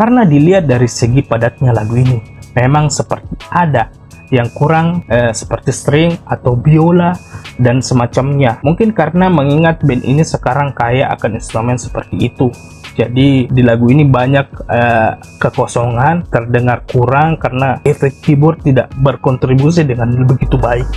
Karena dilihat dari segi padatnya lagu ini, memang seperti ada yang kurang seperti string atau biola dan semacamnya. Mungkin karena mengingat band ini sekarang kaya akan instrumen seperti itu. Jadi di lagu ini banyak kekosongan, terdengar kurang karena efek keyboard tidak berkontribusi dengan begitu baik.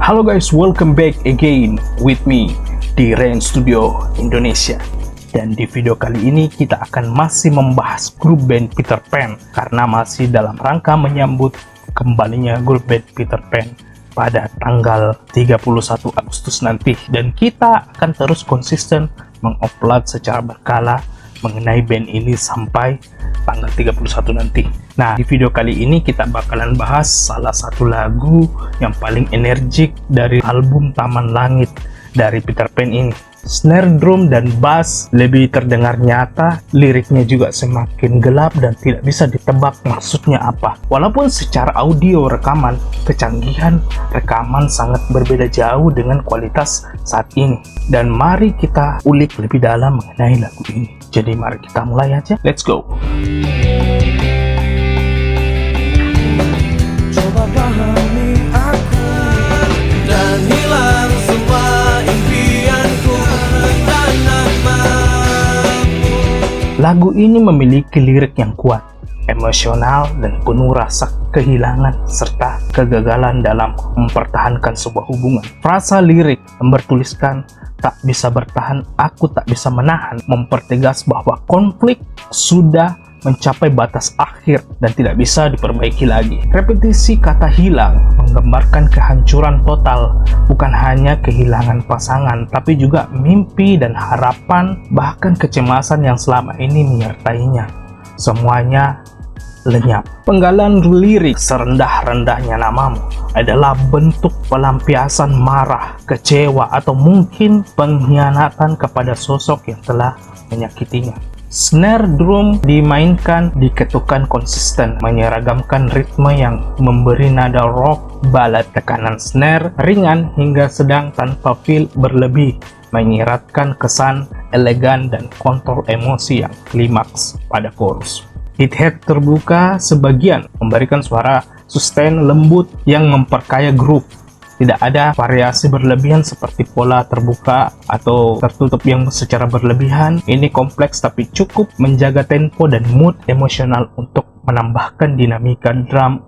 Halo guys, welcome back again with me di Rain Studio Indonesia. Dan di video kali ini kita akan masih membahas grup band Peter Pan karena masih dalam rangka menyambut kembalinya grup band Peter Pan pada tanggal 31 Agustus nanti. Dan kita akan terus konsisten mengupload secara berkala mengenai band ini sampai tanggal 31 nanti. Nah, di video kali ini kita bakalan bahas salah satu lagu yang paling energik dari album Taman Langit dari Peter Pan ini. Snare drum dan bass lebih terdengar nyata, liriknya juga semakin gelap dan tidak bisa ditebak maksudnya apa. Walaupun secara audio rekaman, kecanggihan rekaman sangat berbeda jauh dengan kualitas saat ini. Dan mari kita ulik lebih dalam mengenai lagu ini. Jadi mari kita mulai aja, let's go! Coba pahami aku dan hilang semua impianku dan namamu. Lagu ini memiliki lirik yang kuat, emosional dan penuh rasa kehilangan serta kegagalan dalam mempertahankan sebuah hubungan. Frasa lirik yang bertuliskan tak bisa bertahan, aku tak bisa menahan, mempertegas bahwa konflik sudah mencapai batas akhir dan tidak bisa diperbaiki lagi. Repetisi kata hilang menggambarkan kehancuran total, bukan hanya kehilangan pasangan, tapi juga mimpi dan harapan, bahkan kecemasan yang selama ini menyertainya. Semuanya lenyap. Penggalan lirik serendah-rendahnya namamu adalah bentuk pelampiasan marah, kecewa, atau mungkin pengkhianatan kepada sosok yang telah menyakitinya. Snare drum dimainkan di ketukan konsisten, menyeragamkan ritme yang memberi nada rock, ballad, tekanan snare ringan hingga sedang tanpa feel berlebih, menyiratkan kesan elegan dan kontrol emosi yang klimaks pada chorus. Hit head terbuka sebagian memberikan suara sustain lembut yang memperkaya grup. Tidak ada variasi berlebihan seperti pola terbuka atau tertutup yang secara berlebihan. Ini kompleks tapi cukup menjaga tempo dan mood emosional untuk menambahkan dinamika drum.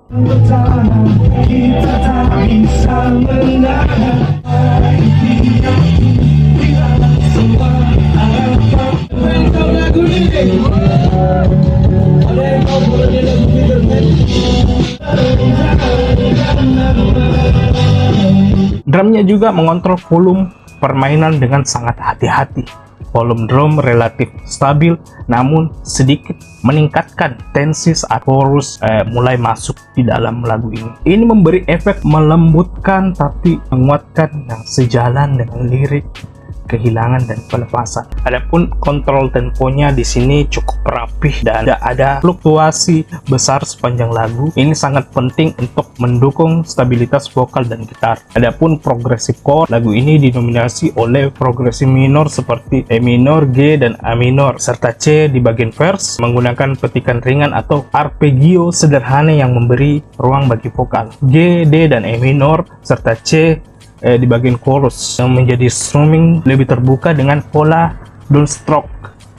Drumnya juga mengontrol volume permainan dengan sangat hati-hati. Volume drum relatif stabil, namun sedikit meningkatkan tensi saat chorus mulai masuk di dalam lagu ini. Ini memberi efek melembutkan tapi menguatkan yang sejalan dengan lirik kehilangan dan pelepasan. Adapun kontrol temponya di sini cukup rapih dan tidak ada fluktuasi besar sepanjang lagu. Ini sangat penting untuk mendukung stabilitas vokal dan gitar. Adapun progressive chord, lagu ini didominasi oleh progresi minor seperti E minor, G, dan A minor, serta C di bagian verse menggunakan petikan ringan atau arpeggio sederhana yang memberi ruang bagi vokal. G, D, dan E minor, serta C di bagian chorus yang menjadi strumming lebih terbuka dengan pola downstroke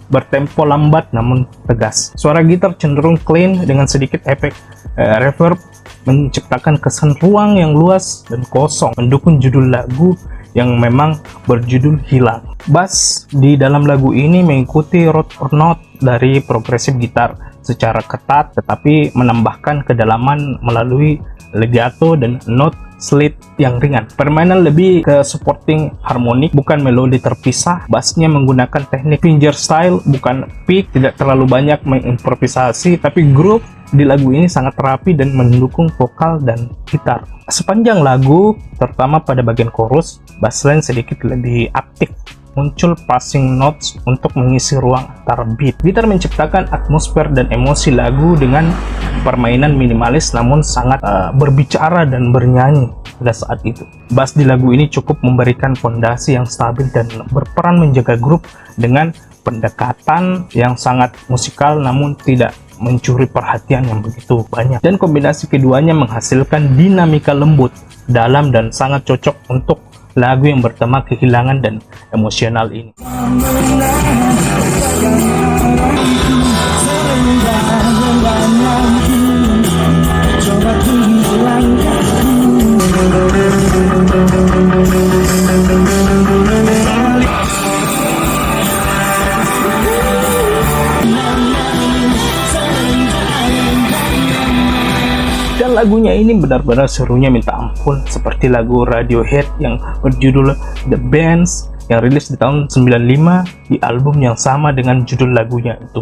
bertempo lambat namun tegas. Suara gitar cenderung clean dengan sedikit efek reverb, menciptakan kesan ruang yang luas dan kosong, mendukung judul lagu yang memang berjudul Hilang. Bass di dalam lagu ini mengikuti root or note dari progresif gitar secara ketat, tetapi menambahkan kedalaman melalui legato dan note slide yang ringan. Permainan lebih ke supporting harmonik, bukan melodi terpisah. Bassnya menggunakan teknik fingerstyle, bukan pick. Tidak terlalu banyak mengimprovisasi, tapi grup di lagu ini sangat rapi dan mendukung vokal dan gitar. Sepanjang lagu, terutama pada bagian chorus, bassline sedikit lebih aktif. Muncul passing notes untuk mengisi ruang antara beat. Gitar menciptakan atmosfer dan emosi lagu dengan permainan minimalis namun sangat berbicara dan bernyanyi pada saat itu. Bass di lagu ini cukup memberikan fondasi yang stabil dan berperan menjaga grup dengan pendekatan yang sangat musikal namun tidak mencuri perhatian yang begitu banyak. Dan kombinasi keduanya menghasilkan dinamika lembut, dalam, dan sangat cocok untuk lagu yang bertema kehilangan dan emosional ini. Dan lagunya ini benar-benar serunya minta ampun, seperti lagu Radiohead yang berjudul The Bands yang rilis di tahun 95 di album yang sama dengan judul lagunya itu.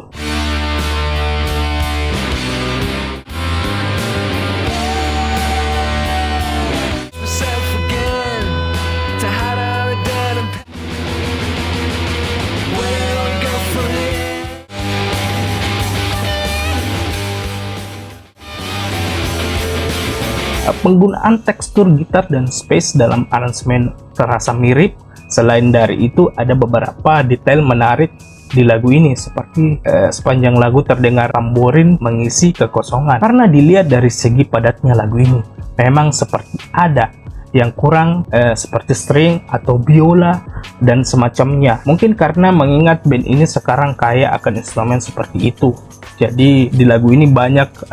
Penggunaan tekstur gitar dan space dalam aransemen terasa mirip. Selain dari itu, ada beberapa detail menarik di lagu ini, seperti sepanjang lagu terdengar tamborin mengisi kekosongan. Karena dilihat dari segi padatnya lagu ini, memang seperti ada yang kurang, seperti string atau biola dan semacamnya. Mungkin karena mengingat band ini sekarang kaya akan instrumen seperti itu, jadi di lagu ini banyak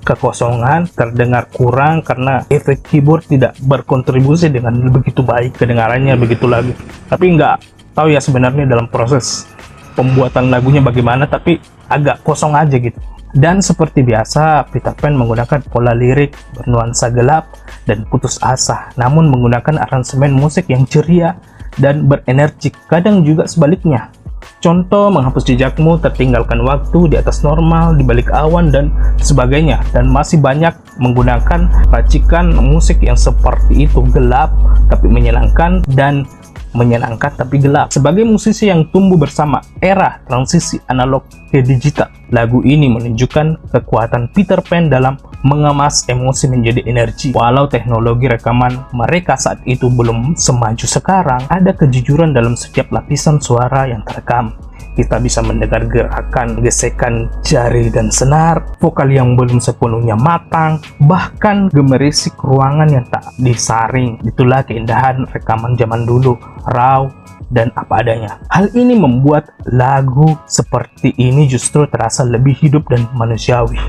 kekosongan, terdengar kurang karena efek keyboard tidak berkontribusi dengan begitu baik kedengarannya begitu lagu. Tapi nggak tahu ya sebenarnya dalam proses pembuatan lagunya bagaimana, tapi agak kosong aja gitu. Dan seperti biasa, Peter Pan menggunakan pola lirik bernuansa gelap dan putus asa, namun menggunakan aransemen musik yang ceria dan berenergik, kadang juga sebaliknya. Contoh, menghapus jejakmu, tertinggalkan waktu, di atas normal, di balik awan, dan sebagainya. Dan masih banyak menggunakan racikan musik yang seperti itu, gelap tapi menyenangkan dan menyenangkan tapi gelap. Sebagai musisi yang tumbuh bersama era transisi analog ke digital, lagu ini menunjukkan kekuatan Peter Pan dalam mengemas emosi menjadi energi. Walau teknologi rekaman mereka saat itu belum semaju sekarang, ada kejujuran dalam setiap lapisan suara yang terekam. Kita bisa mendengar gerakan, gesekan jari dan senar, vokal yang belum sepenuhnya matang, bahkan gemerisik ruangan yang tak disaring. Itulah keindahan rekaman zaman dulu, raw dan apa adanya. Hal ini membuat lagu seperti ini justru terasa lebih hidup dan manusiawi.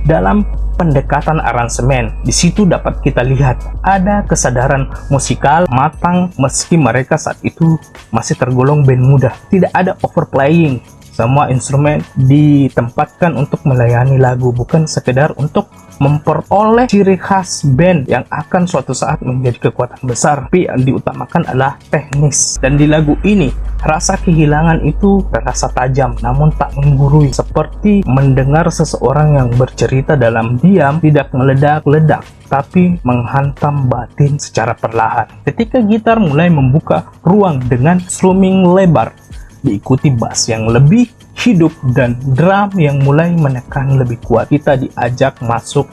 Dalam pendekatan aransemen, di situ dapat kita lihat ada kesadaran musikal matang meski mereka saat itu masih tergolong band muda. Tidak ada overplaying, semua instrumen ditempatkan untuk melayani lagu, bukan sekedar untuk memperoleh ciri khas band yang akan suatu saat menjadi kekuatan besar, tapi yang diutamakan adalah teknis. Dan di lagu ini, rasa kehilangan itu terasa tajam namun tak menggurui, seperti mendengar seseorang yang bercerita dalam diam, tidak meledak-ledak tapi menghantam batin secara perlahan. Ketika gitar mulai membuka ruang dengan strumming lebar, diikuti bass yang lebih hidup dan drum yang mulai menekan lebih kuat, kita diajak masuk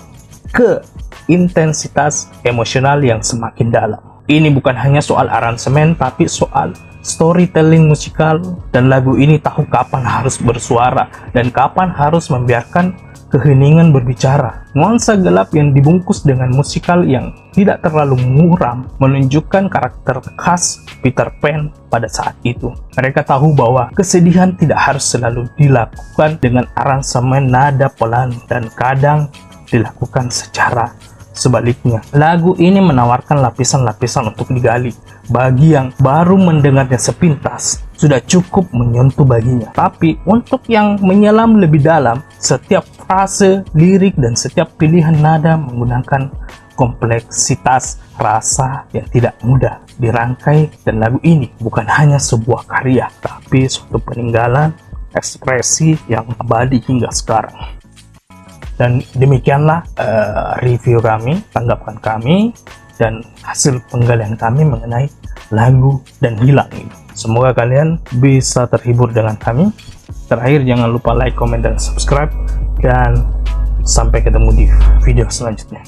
ke intensitas emosional yang semakin dalam. Ini bukan hanya soal aransemen, tapi soal storytelling musikal, dan lagu ini tahu kapan harus bersuara dan kapan harus membiarkan keheningan berbicara. Nuansa gelap yang dibungkus dengan musikal yang tidak terlalu muram menunjukkan karakter khas Peter Pan pada saat itu. Mereka tahu bahwa kesedihan tidak harus selalu dilakukan dengan aransemen nada pelan, dan kadang dilakukan secara sebaliknya. Lagu ini menawarkan lapisan-lapisan untuk digali. Bagi yang baru mendengarnya sepintas, sudah cukup menyentuh baginya. Tapi untuk yang menyelam lebih dalam, setiap frase, lirik, dan setiap pilihan nada menggunakan kompleksitas rasa yang tidak mudah dirangkai. Dan lagu ini bukan hanya sebuah karya, tapi suatu peninggalan ekspresi yang abadi hingga sekarang. Dan demikianlah review kami, tanggapan kami, dan hasil penggalian kami mengenai lagu Dan Hilang ini. Semoga kalian bisa terhibur dengan kami. Terakhir, jangan lupa like, comment, dan subscribe, dan sampai ketemu di video selanjutnya.